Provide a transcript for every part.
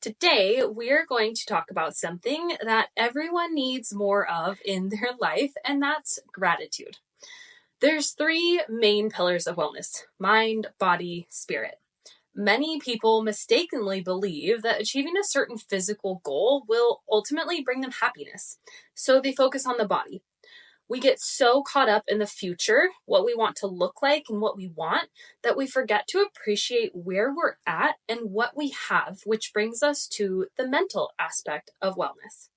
Today, we're going to talk about something that everyone needs more of in their life, and that's gratitude. There's three main pillars of wellness: mind, body, spirit. Many people mistakenly believe that achieving a certain physical goal will ultimately bring them happiness, so they focus on the body. We get so caught up in the future, what we want to look like and what we want, that we forget to appreciate where we're at and what we have, which brings us to the mental aspect of wellness.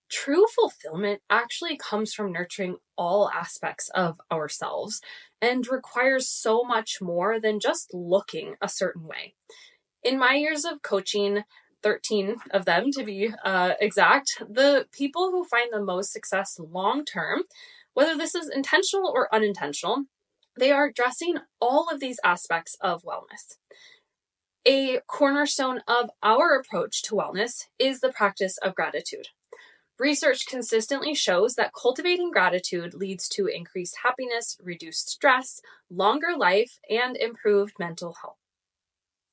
True fulfillment actually comes from nurturing all aspects of ourselves and requires so much more than just looking a certain way. In my years of coaching, 13 of them to be exact, the people who find the most success long term, whether this is intentional or unintentional, they are addressing all of these aspects of wellness. A cornerstone of our approach to wellness is the practice of gratitude. Research consistently shows that cultivating gratitude leads to increased happiness, reduced stress, longer life, and improved mental health.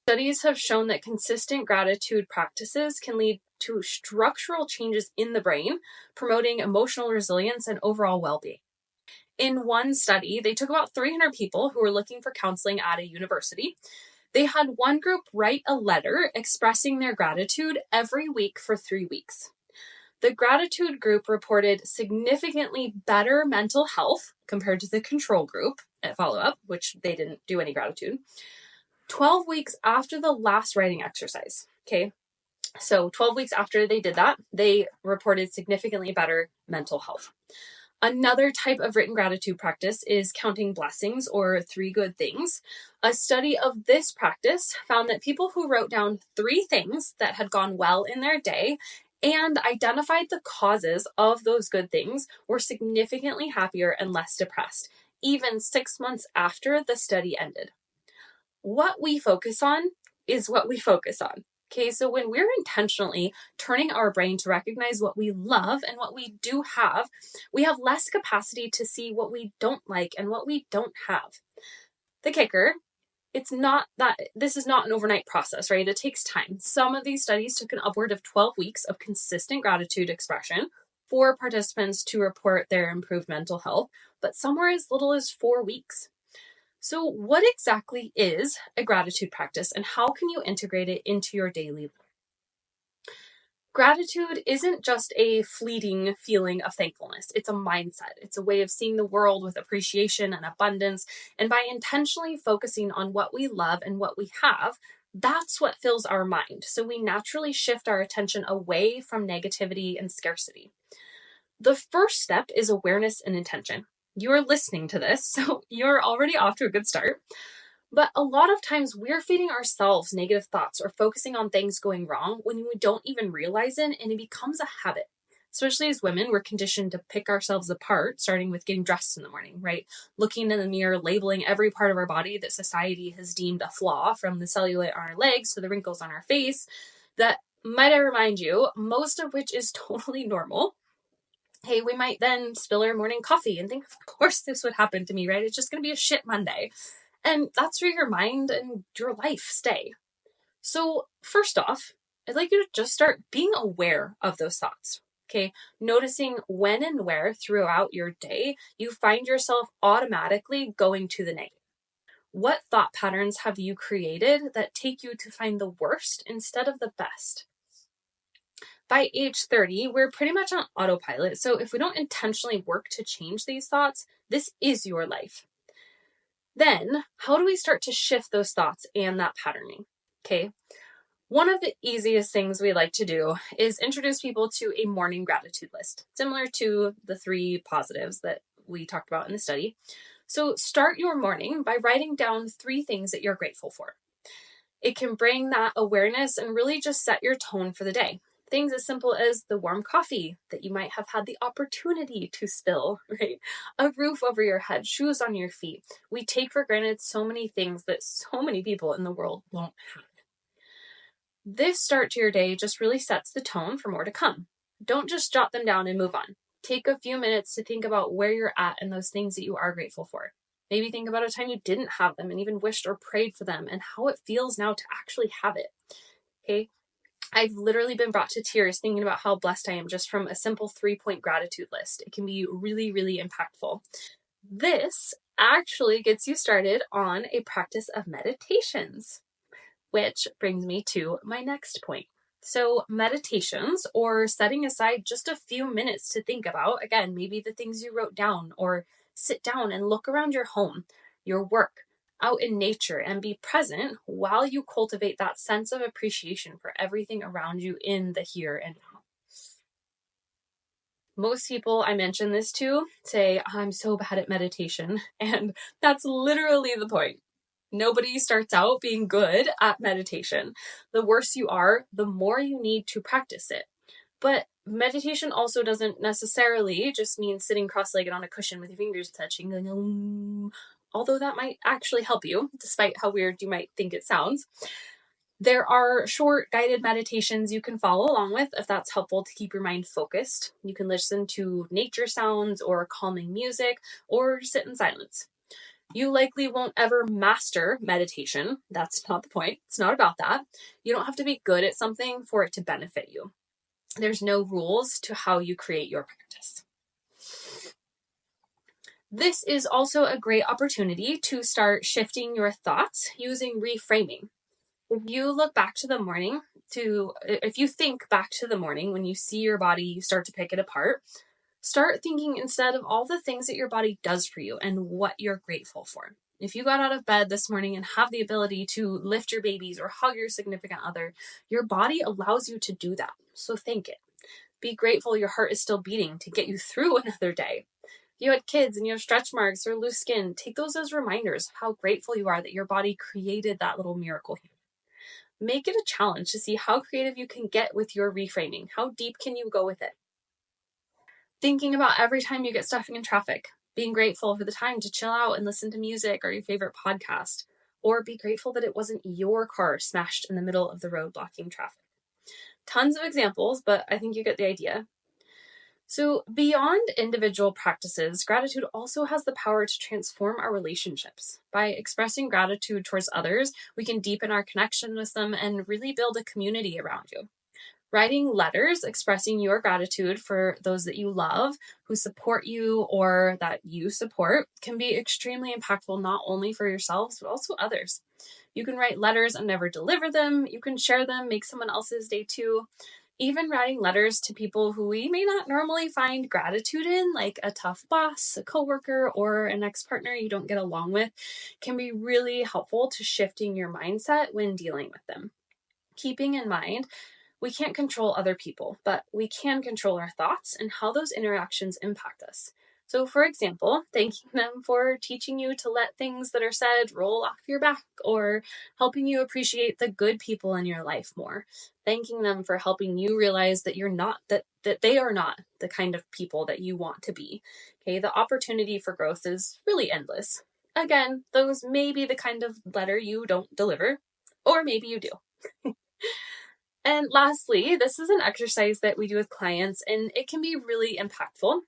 Studies have shown that consistent gratitude practices can lead to structural changes in the brain, promoting emotional resilience and overall well-being. In one study, they took about 300 people who were looking for counseling at a university. They had one group write a letter expressing their gratitude every week for 3 weeks. The gratitude group reported significantly better mental health compared to the control group at follow-up, which they didn't do any gratitude, 12 weeks after the last writing exercise. Okay. So 12 weeks after they did that, they reported significantly better mental health. Another type of written gratitude practice is counting blessings, or 3 good things. A study of this practice found that people who wrote down 3 things that had gone well in their day and identified the causes of those good things were significantly happier and less depressed, even 6 months after the study ended. What we focus on is what we focus on. Okay, so when we're intentionally turning our brain to recognize what we love and what we do have, we have less capacity to see what we don't like and what we don't have. The kicker, it's not that this is not an overnight process, right? It takes time. Some of these studies took an upward of 12 weeks of consistent gratitude expression for participants to report their improved mental health, but some were as little as 4 weeks. So what exactly is a gratitude practice, and how can you integrate it into your daily life? Gratitude isn't just a fleeting feeling of thankfulness. It's a mindset. It's a way of seeing the world with appreciation and abundance. And by intentionally focusing on what we love and what we have, that's what fills our mind. So we naturally shift our attention away from negativity and scarcity. The first step is awareness and intention. You're listening to this, so you're already off to a good start. But a lot of times we're feeding ourselves negative thoughts or focusing on things going wrong when we don't even realize it, and it becomes a habit. Especially as women, we're conditioned to pick ourselves apart, starting with getting dressed in the morning, right? Looking in the mirror, labeling every part of our body that society has deemed a flaw, from the cellulite on our legs to the wrinkles on our face, that, might I remind you, most of which is totally normal. Hey, we might then spill our morning coffee and think, of course this would happen to me, right? It's just going to be a shit Monday. And that's where your mind and your life stay. So first off, I'd like you to just start being aware of those thoughts. Okay, noticing when and where throughout your day you find yourself automatically going to the negative. What thought patterns have you created that take you to find the worst instead of the best? By age 30, we're pretty much on autopilot. So if we don't intentionally work to change these thoughts, this is your life. Then, how do we start to shift those thoughts and that patterning? Okay. One of the easiest things we like to do is introduce people to a morning gratitude list, similar to the 3 positives that we talked about in the study. So start your morning by writing down 3 things that you're grateful for. It can bring that awareness and really just set your tone for the day. Things as simple as the warm coffee that you might have had the opportunity to spill, right? A roof over your head, shoes on your feet. We take for granted so many things that so many people in the world won't have. This start to your day just really sets the tone for more to come. Don't just jot them down and move on. Take a few minutes to think about where you're at and those things that you are grateful for. Maybe think about a time you didn't have them and even wished or prayed for them and how it feels now to actually have it. Okay. I've literally been brought to tears thinking about how blessed I am just from a simple 3-point gratitude list. It can be really, really impactful. This actually gets you started on a practice of meditations, which brings me to my next point. So, meditations, or setting aside just a few minutes to think about, again, maybe the things you wrote down, or sit down and look around your home, your work, out in nature, and be present while you cultivate that sense of appreciation for everything around you in the here and now. Most people I mention this to say, I'm so bad at meditation. And that's literally the point. Nobody starts out being good at meditation. The worse you are, the more you need to practice it. But meditation also doesn't necessarily just mean sitting cross-legged on a cushion with your fingers touching, going, although that might actually help you, despite how weird you might think it sounds. There are short guided meditations you can follow along with if that's helpful to keep your mind focused. You can listen to nature sounds or calming music or sit in silence. You likely won't ever master meditation. That's not the point. It's not about that. You don't have to be good at something for it to benefit you. There's no rules to how you create your practice. This is also a great opportunity to start shifting your thoughts using reframing. If you think back to the morning when you see your body, you start to pick it apart, start thinking instead of all the things that your body does for you and what you're grateful for. If you got out of bed this morning and have the ability to lift your babies or hug your significant other, your body allows you to do that. So thank it. Be grateful your heart is still beating to get you through another day. If you had kids and you have stretch marks or loose skin, take those as reminders of how grateful you are that your body created that little miracle here. Make it a challenge to see how creative you can get with your reframing. How deep can you go with it? Thinking about every time you get stuck in traffic, being grateful for the time to chill out and listen to music or your favorite podcast, or be grateful that it wasn't your car smashed in the middle of the road blocking traffic. Tons of examples, but I think you get the idea. So, beyond individual practices, gratitude also has the power to transform our relationships. By expressing gratitude towards others, we can deepen our connection with them and really build a community around you. Writing letters expressing your gratitude for those that you love, who support you, or that you support can be extremely impactful, not only for yourselves, but also others. You can write letters and never deliver them. You can share them, make someone else's day too. Even writing letters to people who we may not normally find gratitude in, like a tough boss, a coworker, or an ex-partner you don't get along with, can be really helpful to shifting your mindset when dealing with them. Keeping in mind, we can't control other people, but we can control our thoughts and how those interactions impact us. So, for example, thanking them for teaching you to let things that are said roll off your back, or helping you appreciate the good people in your life more. Thanking them for helping you realize that that they are not the kind of people that you want to be. Okay, the opportunity for growth is really endless. Again, those may be the kind of letter you don't deliver, or maybe you do. And lastly, this is an exercise that we do with clients, and it can be really impactful.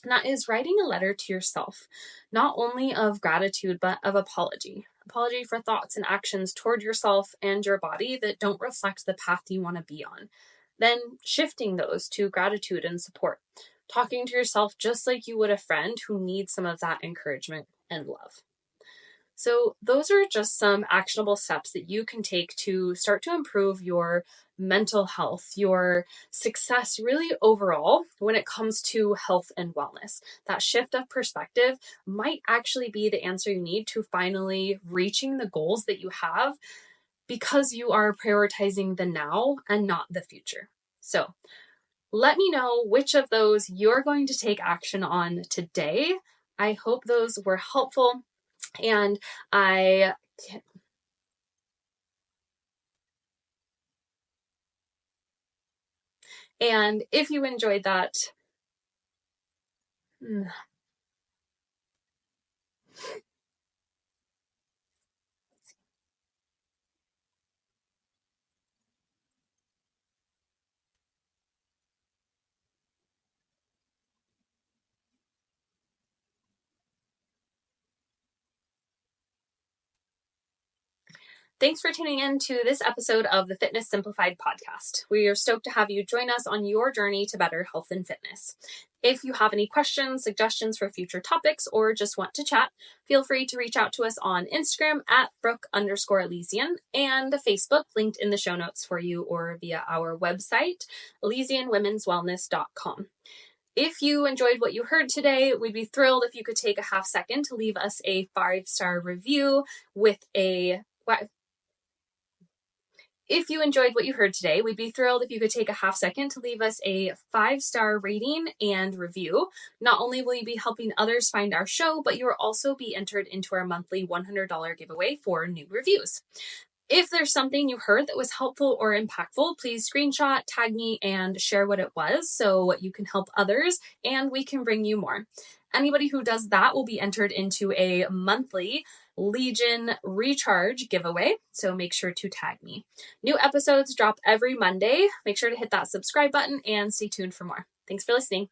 And that is writing a letter to yourself, not only of gratitude, but of apology. Apology for thoughts and actions toward yourself and your body that don't reflect the path you want to be on. Then shifting those to gratitude and support. Talking to yourself just like you would a friend who needs some of that encouragement and love. So, those are just some actionable steps that you can take to start to improve your mental health, your success, really overall, when it comes to health and wellness. That shift of perspective might actually be the answer you need to finally reaching the goals that you have, because you are prioritizing the now and not the future. So, let me know which of those you're going to take action on today. I hope those were helpful. And if you enjoyed that, Thanks for tuning in to this episode of the Fitness Simplified podcast. We are stoked to have you join us on your journey to better health and fitness. If you have any questions, suggestions for future topics, or just want to chat, feel free to reach out to us on Instagram at Brooke_Elysian and Facebook linked in the show notes for you, or via our website, ElysianWomen'sWellness.com. If you enjoyed what you heard today, we'd be thrilled if you could take a half second to leave us a 5-star review with a... If you enjoyed what you heard today, we'd be thrilled if you could take a half second to leave us a 5-star rating and review. Not only will you be helping others find our show, but you will also be entered into our monthly $100 giveaway for new reviews. If there's something you heard that was helpful or impactful, please screenshot, tag me, and share what it was so you can help others and we can bring you more. Anybody who does that will be entered into a monthly Legion Recharge giveaway, so make sure to tag me. New episodes drop every Monday. Make sure to hit that subscribe button and stay tuned for more. Thanks for listening.